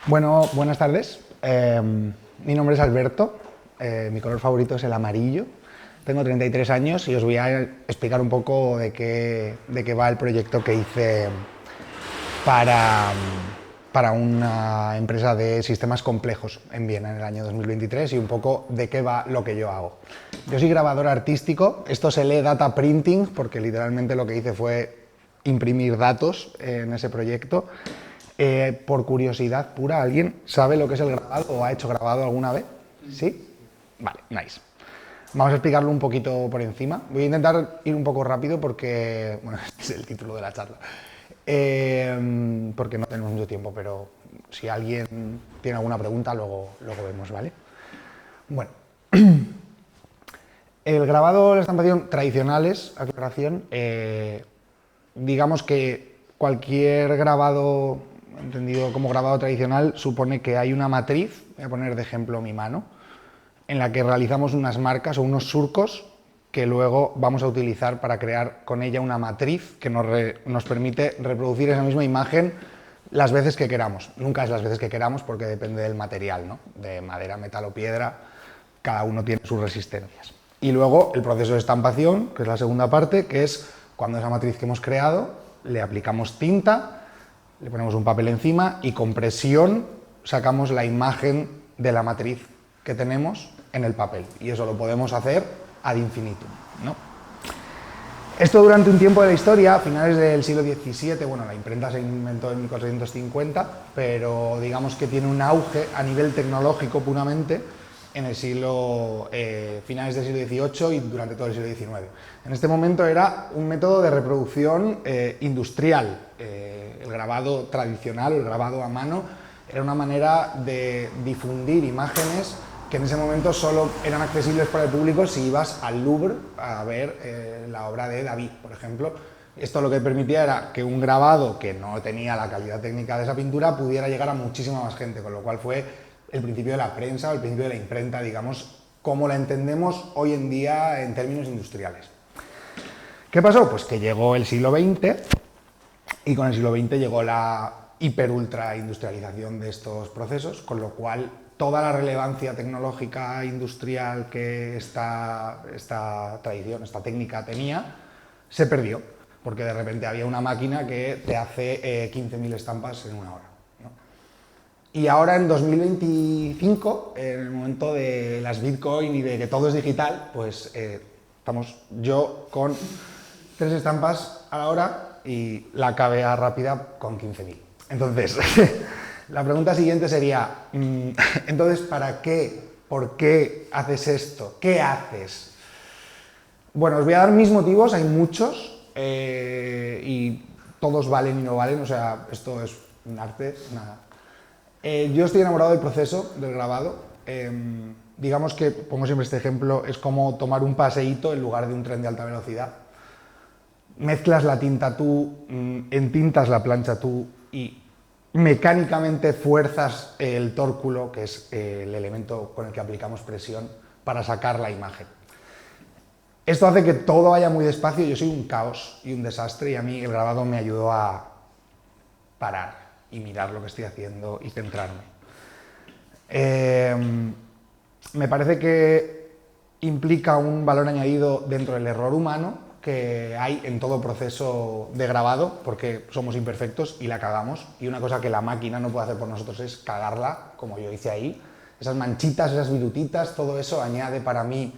Bueno, buenas tardes. Mi nombre es Alberto, mi color favorito es el amarillo. Tengo 33 años y os voy a explicar un poco de qué va el proyecto que hice para, para una empresa de sistemas complejos en Viena en el año 2023 y un poco de qué va lo que yo hago. Yo soy grabador artístico, esto se lee data printing porque literalmente lo que hice fue imprimir datos en ese proyecto. Por curiosidad pura, ¿alguien sabe lo que es el grabado o ha hecho grabado alguna vez? ¿Sí? Vale, nice. Vamos a explicarlo un poquito por encima. Voy a intentar ir un poco rápido porque, bueno, este es el título de la charla. Porque no tenemos mucho tiempo, pero si alguien tiene alguna pregunta, luego vemos, ¿vale? Bueno, el grabado, la estampación tradicionales, aclaración, digamos que cualquier grabado, entendido como grabado tradicional, supone que hay una matriz, voy a poner de ejemplo mi mano, en la que realizamos unas marcas o unos surcos que luego vamos a utilizar para crear con ella una matriz que nos permite reproducir esa misma imagen las veces que queramos. Nunca es las veces que queramos porque depende del material, ¿no? De madera, metal o piedra, cada uno tiene sus resistencias. Y luego el proceso de estampación, que es la segunda parte, que es cuando esa matriz que hemos creado le aplicamos tinta, le ponemos un papel encima y con presión sacamos la imagen de la matriz que tenemos en el papel. Y eso lo podemos hacer ad infinitum, ¿no? Esto durante un tiempo de la historia, a finales del siglo XVII, bueno, la imprenta se inventó en 1450, pero digamos que tiene un auge a nivel tecnológico puramente en el finales del siglo XVIII y durante todo el siglo XIX. En este momento era un método de reproducción industrial. El grabado tradicional, el grabado a mano, era una manera de difundir imágenes que en ese momento solo eran accesibles para el público si ibas al Louvre a ver la obra de David, por ejemplo. Esto lo que permitía era que un grabado que no tenía la calidad técnica de esa pintura pudiera llegar a muchísima más gente, con lo cual fue el principio de la prensa, el principio de la imprenta, digamos, como la entendemos hoy en día en términos industriales. ¿Qué pasó? Pues que llegó el siglo XX y con el siglo XX llegó la hiper-ultra industrialización de estos procesos, con lo cual toda la relevancia tecnológica industrial que esta tradición, esta técnica tenía, se perdió, porque de repente había una máquina que te hace 15.000 estampas en una hora, ¿no? Y ahora en 2025, en el momento de las Bitcoin y de que todo es digital, pues estamos yo con 3 estampas a la hora y la KBA rápida con 15.000. Entonces, la pregunta siguiente sería, entonces, ¿para qué? ¿Por qué haces esto? ¿Qué haces? Bueno, os voy a dar mis motivos, hay muchos, y todos valen y no valen, o sea, esto es un arte, nada. Yo estoy enamorado del proceso del grabado. Digamos que, pongo siempre este ejemplo, es como tomar un paseíto en lugar de un tren de alta velocidad. Mezclas la tinta tú, entintas la plancha tú y mecánicamente fuerzas el tórculo, que es el elemento con el que aplicamos presión, para sacar la imagen. Esto hace que todo vaya muy despacio, yo soy un caos y un desastre y a mí el grabado me ayudó a parar y mirar lo que estoy haciendo y centrarme. Me parece que implica un valor añadido dentro del error humano que hay en todo proceso de grabado, porque somos imperfectos y la cagamos, y una cosa que la máquina no puede hacer por nosotros es cagarla, como yo hice ahí. Esas manchitas, esas virutitas, todo eso añade para mí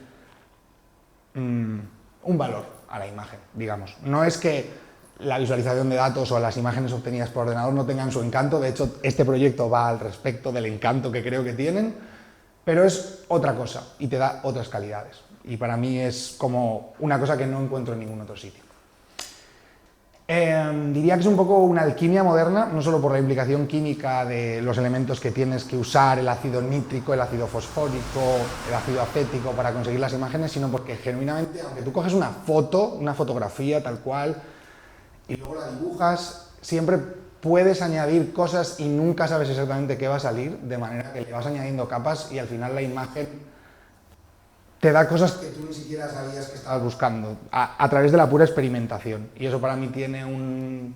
un valor a la imagen, digamos. No es que la visualización de datos o las imágenes obtenidas por ordenador no tengan su encanto, de hecho este proyecto va al respecto del encanto que creo que tienen, pero es otra cosa y te da otras calidades. Y para mí es como una cosa que no encuentro en ningún otro sitio. Diría que es un poco una alquimia moderna, no solo por la implicación química de los elementos que tienes que usar, el ácido nítrico, el ácido fosfórico, el ácido acético para conseguir las imágenes, sino porque genuinamente, aunque tú coges una foto, una fotografía tal cual, y luego la dibujas, siempre puedes añadir cosas y nunca sabes exactamente qué va a salir, de manera que le vas añadiendo capas y al final la imagen te da cosas que tú ni siquiera sabías que estabas buscando, a través de la pura experimentación. Y eso para mí tiene un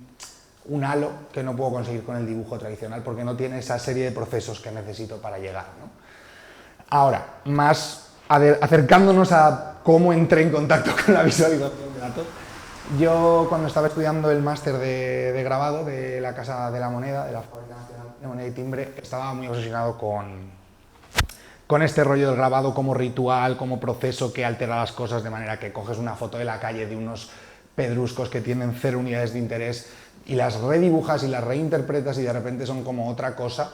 un halo que no puedo conseguir con el dibujo tradicional porque no tiene esa serie de procesos que necesito para llegar, ¿no? Ahora, más acercándonos a cómo entré en contacto con la visualización de datos, yo cuando estaba estudiando el máster de grabado de la Casa de la Moneda, de la Fábrica Nacional de Moneda y Timbre, estaba muy obsesionado con este rollo del grabado como ritual, como proceso que altera las cosas de manera que coges una foto de la calle de unos pedruscos que tienen 0 unidades de interés y las redibujas y las reinterpretas y de repente son como otra cosa.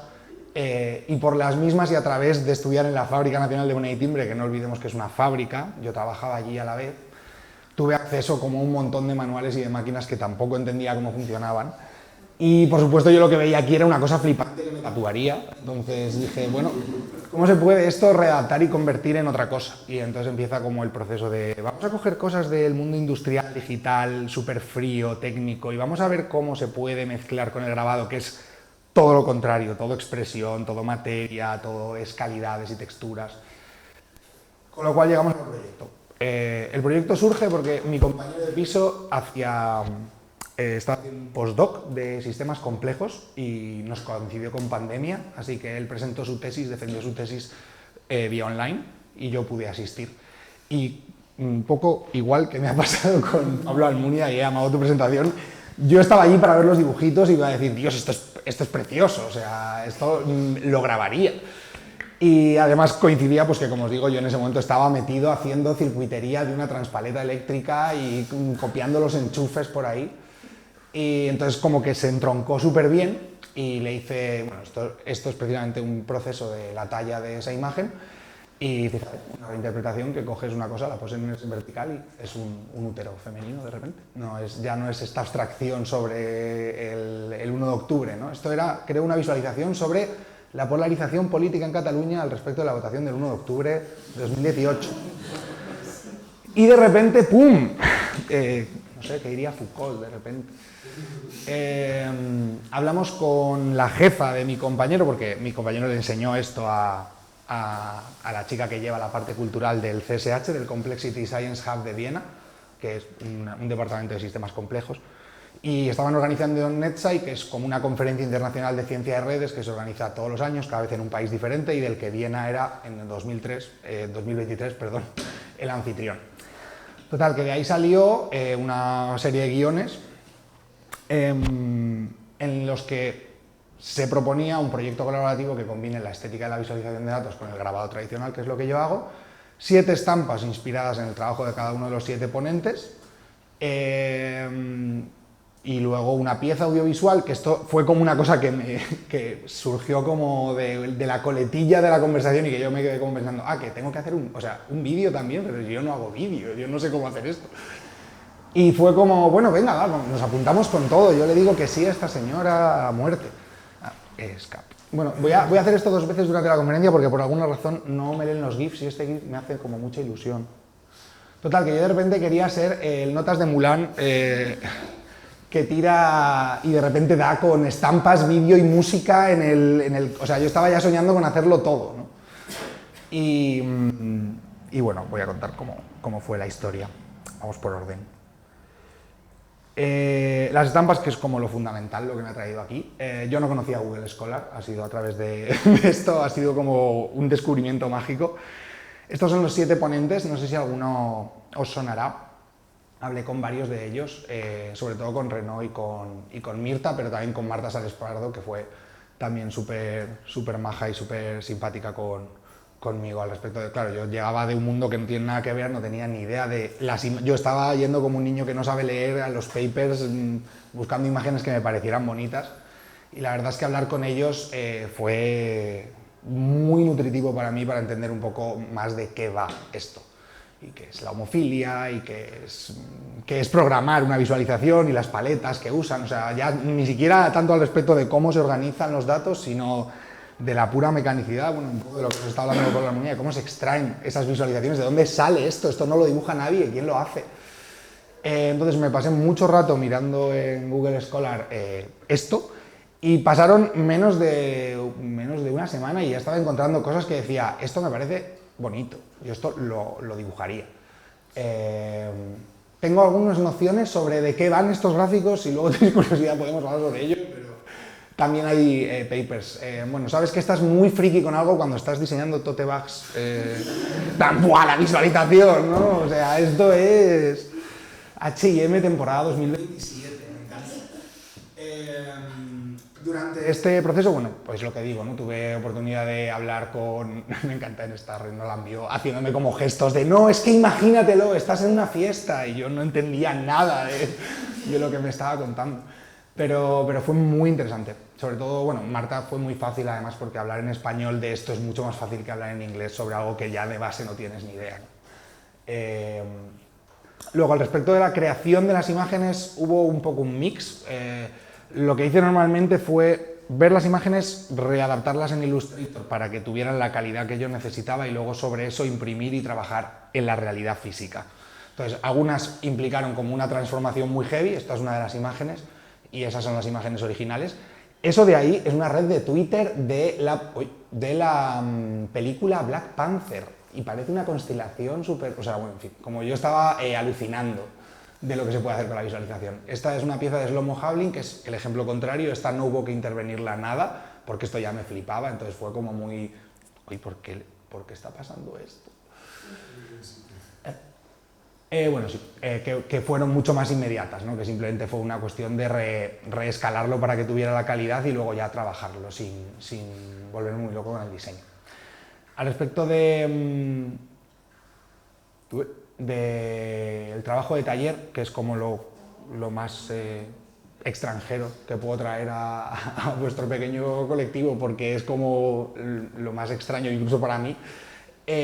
Y por las mismas y a través de estudiar en la Fábrica Nacional de Moneda y Timbre, que no olvidemos que es una fábrica, yo trabajaba allí a la vez, tuve acceso como a un montón de manuales y de máquinas que tampoco entendía cómo funcionaban. Y por supuesto yo lo que veía aquí era una cosa flipante que me tatuaría. Entonces dije, bueno, ¿cómo se puede esto readaptar y convertir en otra cosa? Y entonces empieza como el proceso de, vamos a coger cosas del mundo industrial, digital, súper frío, técnico, y vamos a ver cómo se puede mezclar con el grabado, que es todo lo contrario, todo expresión, todo materia, todo es calidades y texturas. Con lo cual llegamos al proyecto. El proyecto surge porque mi compañero de piso estaba haciendo un postdoc de sistemas complejos y nos coincidió con pandemia, así que él presentó su tesis, defendió su tesis vía online y yo pude asistir. Y un poco igual que me ha pasado con Pablo Almunia y he amado tu presentación, yo estaba allí para ver los dibujitos y iba a decir, Dios, esto es precioso, o sea, esto lo grabaría. Y además coincidía, pues que como os digo, yo en ese momento estaba metido haciendo circuitería de una transpaleta eléctrica y copiando los enchufes por ahí. Y entonces como que se entroncó súper bien y le hice, bueno, esto es precisamente un proceso de la talla de esa imagen y fíjate, una reinterpretación que coges una cosa, la pones en vertical y es un útero femenino de repente. Ya no es esta abstracción sobre el 1 de octubre, ¿no? Esto era, creo, una visualización sobre la polarización política en Cataluña al respecto de la votación del 1 de octubre de 2018. Y de repente, ¡pum! No sé, ¿qué diría Foucault de repente? Hablamos con la jefa de mi compañero, porque mi compañero le enseñó esto a la chica que lleva la parte cultural del CSH, del Complexity Science Hub de Viena, que es un departamento de sistemas complejos, y estaban organizando NetSci, que es como una conferencia internacional de ciencia de redes que se organiza todos los años, cada vez en un país diferente, y del que Viena era, en el 2023, el anfitrión. Total, que de ahí salió una serie de guiones en los que se proponía un proyecto colaborativo que combine la estética de la visualización de datos con el grabado tradicional, que es lo que yo hago, 7 estampas inspiradas en el trabajo de cada uno de los 7 ponentes, y luego una pieza audiovisual, que esto fue como una cosa que surgió como de la coletilla de la conversación y que yo me quedé como pensando, que tengo que hacer un vídeo también, pero yo no hago vídeo, yo no sé cómo hacer esto. Y fue como, bueno, venga, va, nos apuntamos con todo, yo le digo que sí a esta señora a muerte. Bueno, voy a hacer esto 2 veces durante la conferencia porque por alguna razón no me leen los GIFs y este GIF me hace como mucha ilusión. Total, que yo de repente quería ser el Notas de Mulan que tira y de repente da con estampas, vídeo y música o sea, yo estaba ya soñando con hacerlo todo, ¿no? Y bueno, voy a contar cómo fue la historia. Vamos por orden. Las estampas, que es como lo fundamental, lo que me ha traído aquí. Yo no conocía Google Scholar, ha sido a través de esto, ha sido como un descubrimiento mágico. Estos son los 7 ponentes, no sé si alguno os sonará. Hablé con varios de ellos, sobre todo con Renaud y con Mirta, pero también con Marta Sales-Pardo, que fue también súper maja y súper simpática conmigo al respecto de, claro, yo llegaba de un mundo que no tiene nada que ver, no tenía ni idea de yo estaba yendo como un niño que no sabe leer a los papers, buscando imágenes que me parecieran bonitas, y la verdad es que hablar con ellos fue muy nutritivo para mí, para entender un poco más de qué va esto, y qué es la homofilia, y qué es programar una visualización, y las paletas que usan, o sea, ya ni siquiera tanto al respecto de cómo se organizan los datos, sino de la pura mecanicidad, bueno, un poco de lo que se está hablando con la muñeca, de cómo se extraen esas visualizaciones, de dónde sale esto no lo dibuja nadie, ¿quién lo hace? Entonces me pasé mucho rato mirando en Google Scholar esto, y pasaron menos de una semana y ya estaba encontrando cosas que decía, esto me parece bonito, yo esto lo dibujaría. tengo algunas nociones sobre de qué van estos gráficos, si luego tenéis curiosidad podemos hablar sobre ello, pero también hay papers. Bueno, sabes que estás muy friki con algo cuando estás diseñando tote bags, ¡buah, la visualización, ¿no? O sea, esto es H&M temporada 2027, me encanta. Durante este proceso, bueno, pues lo que digo, ¿no? Tuve oportunidad de hablar con, me encanta en esta red, no la envió, haciéndome como gestos de, no, es que imagínatelo, estás en una fiesta, y yo no entendía nada de lo que me estaba contando. Pero fue muy interesante. Sobre todo, bueno, Marta fue muy fácil además porque hablar en español de esto es mucho más fácil que hablar en inglés sobre algo que ya de base no tienes ni idea, ¿no? Luego, al respecto de la creación de las imágenes, hubo un poco un mix. Lo que hice normalmente fue ver las imágenes, readaptarlas en Illustrator para que tuvieran la calidad que yo necesitaba y luego sobre eso imprimir y trabajar en la realidad física. Entonces, algunas implicaron como una transformación muy heavy, esta es una de las imágenes, y esas son las imágenes originales. Eso de ahí es una red de Twitter de la película Black Panther, y parece una constelación súper... O sea, bueno, en fin, como yo estaba alucinando de lo que se puede hacer con la visualización. Esta es una pieza de Shlomo Havlin, que es el ejemplo contrario. Esta no hubo que intervenirla nada, porque esto ya me flipaba, entonces fue como muy... Uy, ¿por qué está pasando esto? Bueno, sí, que fueron mucho más inmediatas, ¿no? Que simplemente fue una cuestión de reescalarlo para que tuviera la calidad y luego ya trabajarlo sin volverme muy loco con el diseño. Al respecto del trabajo de taller, que es como lo más extranjero que puedo traer a vuestro pequeño colectivo, porque es como lo más extraño incluso para mí,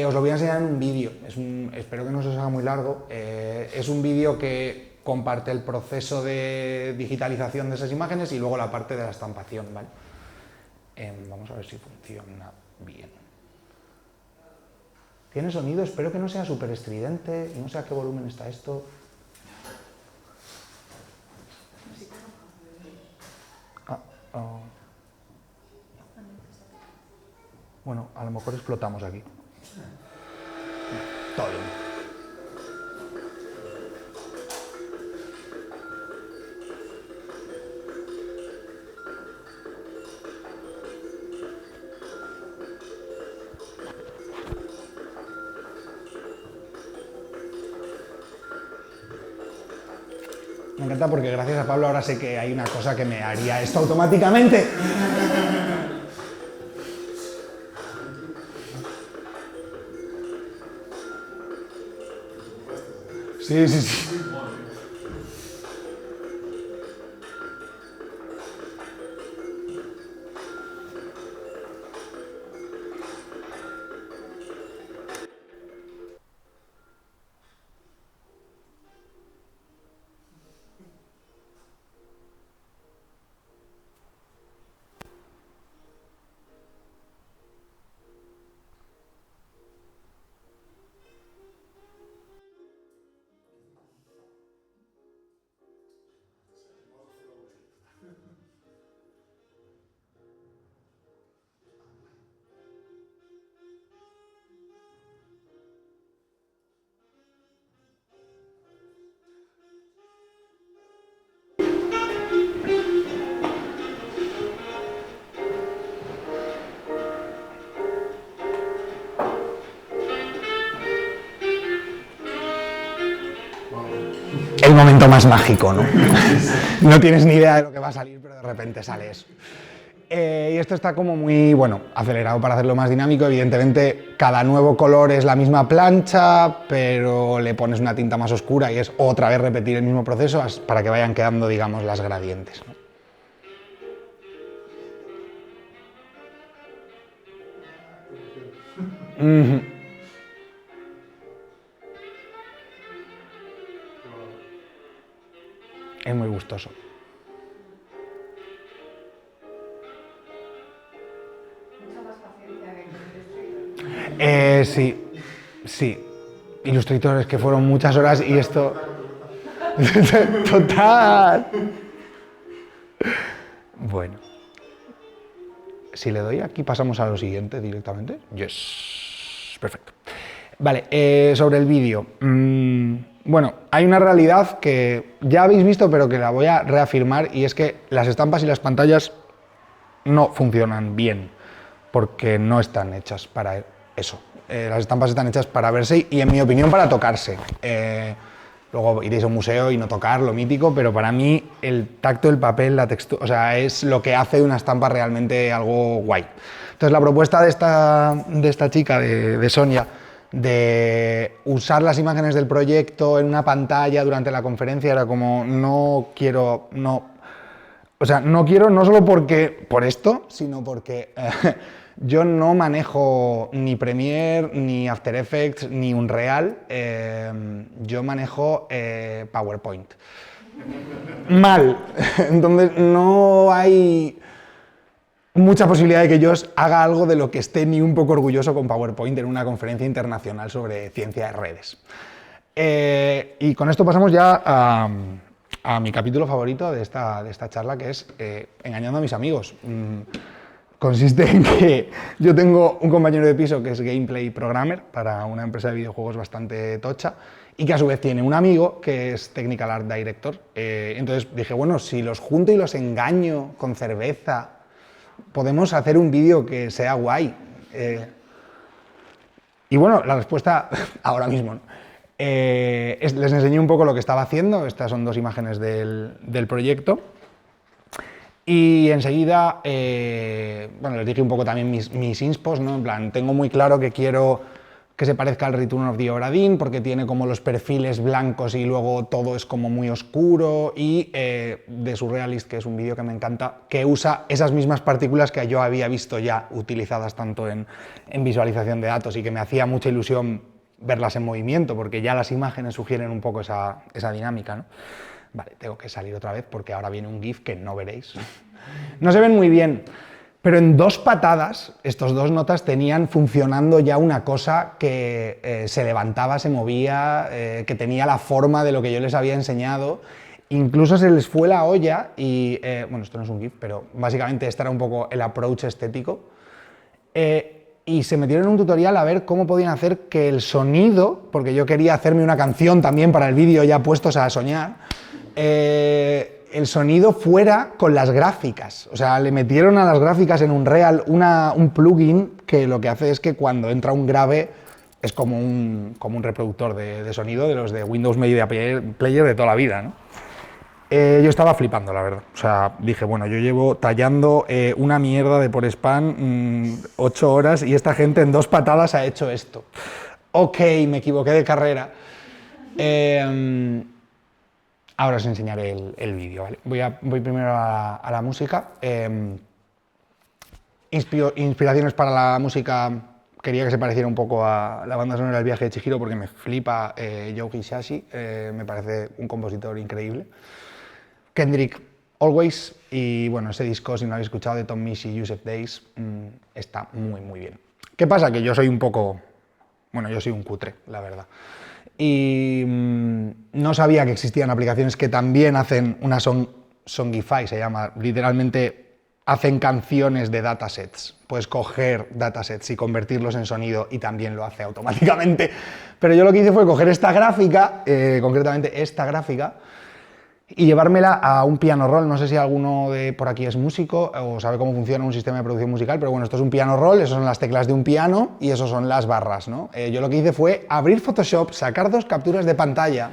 os lo voy a enseñar en un vídeo. Espero que no se os haga muy largo. Es un vídeo que comparte el proceso de digitalización de esas imágenes y luego la parte de la estampación, ¿vale? Vamos a ver si funciona bien. Tiene sonido, espero que no sea súper estridente y no sé a qué volumen está esto. Bueno, a lo mejor explotamos aquí. Todo bien. Me encanta porque gracias a Pablo ahora sé que hay una cosa que me haría esto automáticamente. Sí, sí, sí. El momento más mágico, ¿no? No tienes ni idea de lo que va a salir, pero de repente sale eso. Y esto está como muy, bueno, acelerado para hacerlo más dinámico. Evidentemente, cada nuevo color es la misma plancha, pero le pones una tinta más oscura y es otra vez repetir el mismo proceso para que vayan quedando, digamos, las gradientes, ¿no? Es muy gustoso. Sí, sí. Ilustradores que fueron muchas horas y esto... Total. Bueno. Si le doy aquí pasamos a lo siguiente directamente. Yes. Perfecto. Vale, sobre el vídeo. Bueno, hay una realidad que ya habéis visto, pero que la voy a reafirmar, y es que las estampas y las pantallas no funcionan bien, porque no están hechas para eso. Las estampas están hechas para verse y, en mi opinión, para tocarse. Luego iréis a un museo y no tocar, lo mítico, pero para mí el tacto del papel, la textura, o sea, es lo que hace de una estampa realmente algo guay. Entonces, la propuesta de esta chica, de Sonia, de usar las imágenes del proyecto en una pantalla durante la conferencia era como, no quiero, no, o sea, no quiero no solo por esto, sino porque yo no manejo ni Premiere, ni After Effects, ni Unreal, yo manejo PowerPoint. Mal. Entonces no hay mucha posibilidad de que yo haga algo de lo que esté ni un poco orgulloso con PowerPoint en una conferencia internacional sobre ciencia de redes. Y con esto pasamos ya a mi capítulo favorito de esta charla, que es engañando a mis amigos. Consiste en que yo tengo un compañero de piso que es gameplay programmer para una empresa de videojuegos bastante tocha y que a su vez tiene un amigo que es technical art director. Entonces dije, bueno, si los junto y los engaño con cerveza, podemos hacer un vídeo que sea guay. Y bueno, la respuesta ahora mismo, ¿no? Les enseñé un poco lo que estaba haciendo, estas son dos imágenes del proyecto. Y enseguida, bueno, les dije un poco también mis inspos, ¿no? En plan, tengo muy claro que quiero que se parezca al Return of the Obra Dinn, porque tiene como los perfiles blancos y luego todo es como muy oscuro, y de Surrealist, que es un vídeo que me encanta, que usa esas mismas partículas que yo había visto ya utilizadas tanto en visualización de datos y que me hacía mucha ilusión verlas en movimiento, porque ya las imágenes sugieren un poco esa dinámica, ¿no? Vale, tengo que salir otra vez porque ahora viene un GIF que no veréis. No se ven muy bien, pero en dos patadas, estos dos notas tenían funcionando ya una cosa que se levantaba, se movía, que tenía la forma de lo que yo les había enseñado. Incluso se les fue la olla y, bueno, esto no es un GIF, pero básicamente este era un poco el approach estético. Y se metieron en un tutorial a ver cómo podían hacer que el sonido, porque yo quería hacerme una canción también para el vídeo ya puestos a soñar, el sonido fuera con las gráficas. O sea, le metieron a las gráficas en Unreal un plugin que lo que hace es que cuando entra un grave es como un reproductor de sonido de los de Windows Media Player de toda la vida, ¿no? Yo estaba flipando, la verdad. O sea, dije, bueno, yo llevo tallando una mierda de por span 8 horas y esta gente en dos patadas ha hecho esto. Ok, me equivoqué de carrera. Ahora os enseñaré el vídeo, ¿vale? Voy primero a la música. Inspiraciones para la música, quería que se pareciera un poco a la banda sonora del Viaje de Chihiro porque me flipa Joe Hisaishi, me parece un compositor increíble. Kendrick, Always, y bueno, ese disco, si no lo habéis escuchado, de Tom Misch y Yusef Days, está muy, muy bien. ¿Qué pasa? Que yo soy un poco... Bueno, yo soy un cutre, la verdad. Y no sabía que existían aplicaciones que también hacen una Songify, se llama, literalmente hacen canciones de datasets. Puedes coger datasets y convertirlos en sonido y también lo hace automáticamente. Pero yo lo que hice fue coger esta gráfica, concretamente esta gráfica, y llevármela a un piano roll. No sé si alguno de por aquí es músico o sabe cómo funciona un sistema de producción musical, pero bueno, esto es un piano roll, esas son las teclas de un piano y eso son las barras, ¿no? Yo lo que hice fue abrir Photoshop, sacar dos capturas de pantalla,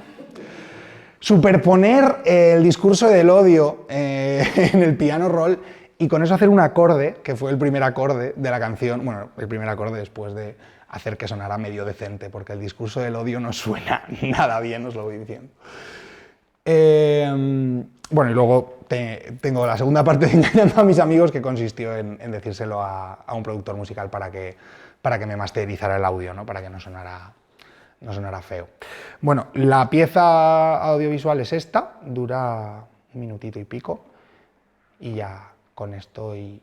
superponer el discurso del odio en el piano roll y con eso hacer un acorde, que fue el primer acorde de la canción, bueno, el primer acorde después de hacer que sonara medio decente, porque el discurso del odio no suena nada bien, os lo voy diciendo. Bueno, y luego tengo la segunda parte de Engañando a mis amigos, que consistió en decírselo a un productor musical para que me masterizara el audio, ¿no? Para que no sonara feo. Bueno, la pieza audiovisual es esta, dura 1 minutito y pico, y ya con esto y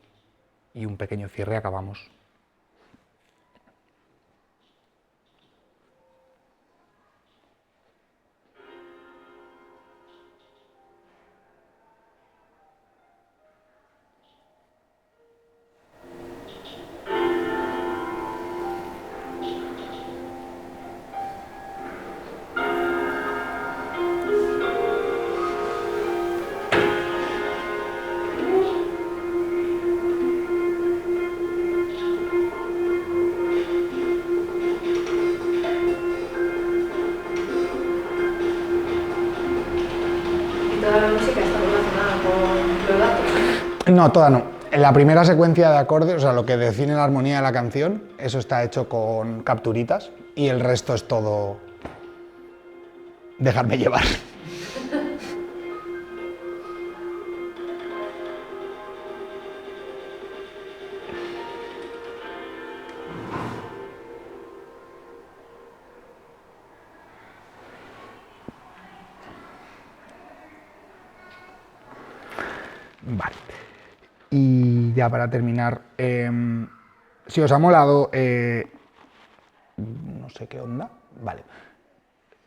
un pequeño cierre acabamos. No, toda no. En la primera secuencia de acordes, o sea, lo que define la armonía de la canción, eso está hecho con capturitas y el resto es todo dejarme llevar. Vale. Y ya para terminar, si os ha molado, no sé qué onda, vale.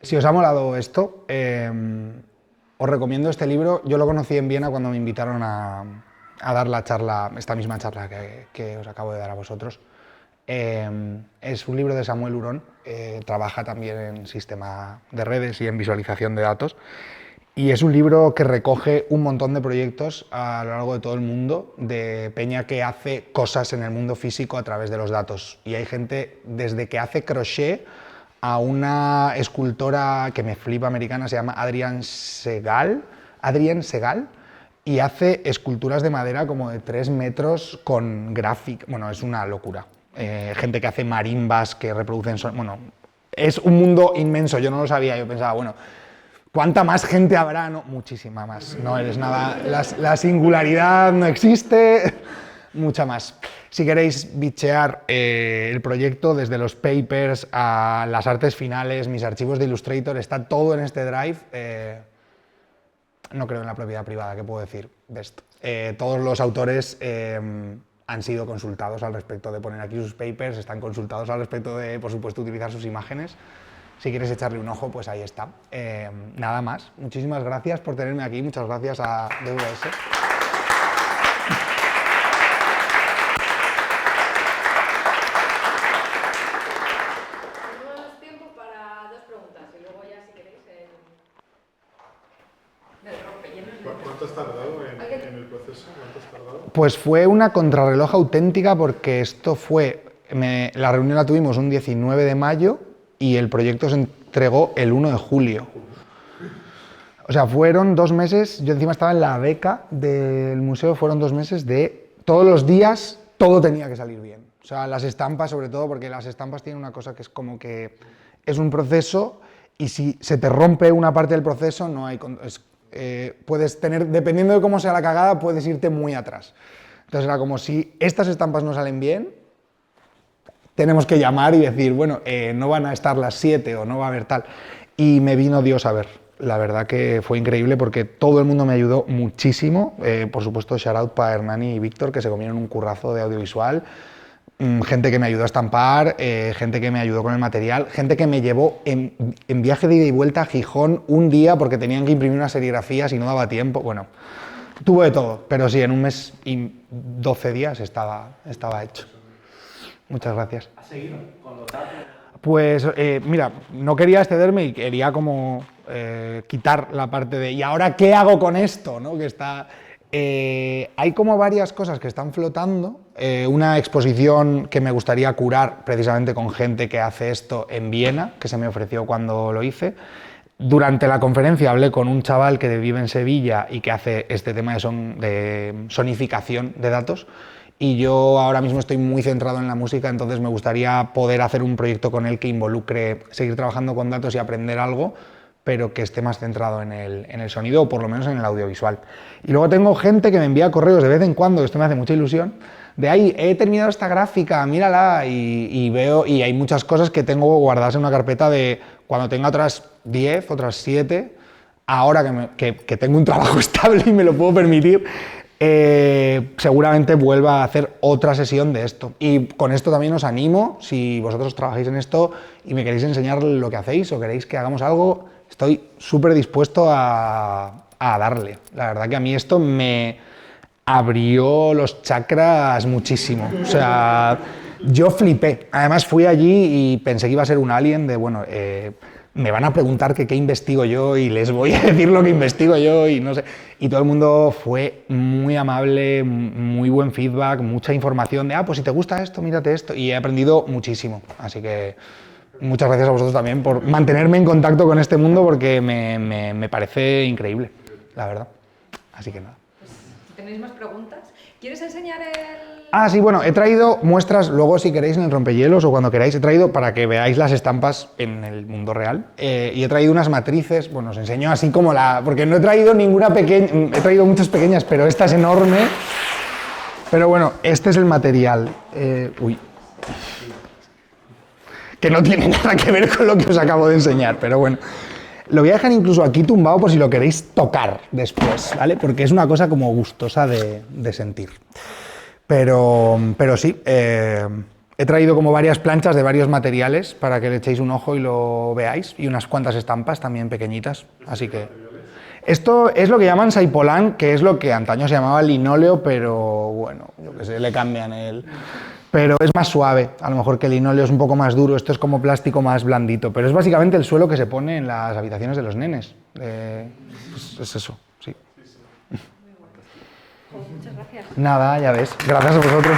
Si os ha molado esto, os recomiendo este libro. Yo lo conocí en Viena cuando me invitaron a dar la charla, esta misma charla que os acabo de dar a vosotros. Es un libro de Samuel Hurón, trabaja también en sistema de redes y en visualización de datos. Y es un libro que recoge un montón de proyectos a lo largo de todo el mundo, de peña que hace cosas en el mundo físico a través de los datos. Y hay gente desde que hace crochet a una escultora que me flipa americana, se llama Adrienne Segal, y hace esculturas de madera como de 3 metros con gráfica. Bueno, es una locura. Gente que hace marimbas, que reproducen bueno, es un mundo inmenso. Yo no lo sabía, yo pensaba, bueno, ¿cuánta más gente habrá? No, muchísima más. No eres nada. La singularidad no existe. Mucha más. Si queréis bichear el proyecto, desde los papers a las artes finales, mis archivos de Illustrator, está todo en este drive. No creo en la propiedad privada, ¿qué puedo decir de esto? Todos los autores han sido consultados al respecto de poner aquí sus papers, están consultados al respecto de, por supuesto, utilizar sus imágenes. Si quieres echarle un ojo, pues ahí está. Nada más. Muchísimas gracias por tenerme aquí. Muchas gracias a DVS. Tenemos tiempo para 2 preguntas y luego ya, si queréis, ¿Cuánto has tardado en el proceso? ¿Cuánto has tardado? Pues fue una contrarreloj auténtica porque esto fue... la reunión la tuvimos un 19 de mayo y el proyecto se entregó el 1 de julio. O sea, fueron 2 meses, yo encima estaba en la beca del museo, fueron 2 meses de todos los días, todo tenía que salir bien. O sea, las estampas sobre todo, porque las estampas tienen una cosa que es como que es un proceso y si se te rompe una parte del proceso, no hay... puedes tener, dependiendo de cómo sea la cagada, puedes irte muy atrás. Entonces era como si estas estampas no salen bien, tenemos que llamar y decir, bueno, no van a estar las 7 o no va a haber tal. Y me vino Dios a ver. La verdad que fue increíble porque todo el mundo me ayudó muchísimo. Por supuesto, shout out para Hernani y Víctor, que se comieron un currazo de audiovisual. Gente que me ayudó a estampar, gente que me ayudó con el material, gente que me llevó en viaje de ida y vuelta a Gijón un día porque tenían que imprimir unas serigrafías y no daba tiempo. Bueno, tuvo de todo, pero sí, en un mes y 12 días estaba hecho. Muchas gracias. ¿Has seguido con los datos? Pues mira, no quería excederme y quería como quitar la parte de ¿y ahora qué hago con esto? ¿No? Que está, hay como varias cosas que están flotando. Una exposición que me gustaría curar precisamente con gente que hace esto en Viena, que se me ofreció cuando lo hice. Durante la conferencia hablé con un chaval que vive en Sevilla y que hace este tema de sonificación de datos. Y yo ahora mismo estoy muy centrado en la música, entonces me gustaría poder hacer un proyecto con él que involucre seguir trabajando con datos y aprender algo, pero que esté más centrado en el sonido o por lo menos en el audiovisual. Y luego tengo gente que me envía correos de vez en cuando, esto me hace mucha ilusión, de ahí he terminado esta gráfica, mírala, y veo, y hay muchas cosas que tengo guardadas en una carpeta de cuando tenga otras 10, otras 7, ahora que tengo un trabajo estable y me lo puedo permitir, seguramente vuelva a hacer otra sesión de esto. Y con esto también os animo, si vosotros trabajáis en esto y me queréis enseñar lo que hacéis o queréis que hagamos algo, estoy súper dispuesto a darle. La verdad que a mí esto me abrió los chakras muchísimo. O sea, yo flipé. Además fui allí y pensé que iba a ser un alien de, bueno, me van a preguntar que qué investigo yo y les voy a decir lo que investigo yo y no sé. Y todo el mundo fue muy amable, muy buen feedback, mucha información de, pues si te gusta esto, mírate esto. Y he aprendido muchísimo. Así que muchas gracias a vosotros también por mantenerme en contacto con este mundo porque me parece increíble, la verdad. Así que nada. ¿Tenéis más preguntas? ¿Quieres enseñar el...? Ah, sí, bueno, he traído muestras, luego si queréis en el rompehielos o cuando queráis, he traído para que veáis las estampas en el mundo real. Y he traído unas matrices, bueno, os enseño así como porque no he traído ninguna pequeña, he traído muchas pequeñas, pero esta es enorme. Pero bueno, este es el material. Uy. Que no tiene nada que ver con lo que os acabo de enseñar, pero bueno. Lo voy a dejar incluso aquí tumbado por si lo queréis tocar después, ¿vale? Porque es una cosa como gustosa de sentir. Pero sí, he traído como varias planchas de varios materiales para que le echéis un ojo y lo veáis, y unas cuantas estampas también pequeñitas, así que... Esto es lo que llaman saipolán, que es lo que antaño se llamaba linóleo, pero bueno, yo qué sé, le cambian el... Pero es más suave, a lo mejor que el linóleo es un poco más duro, esto es como plástico más blandito, pero es básicamente el suelo que se pone en las habitaciones de los nenes. Pues es eso, sí. Muchas gracias. Nada, ya ves, gracias a vosotros.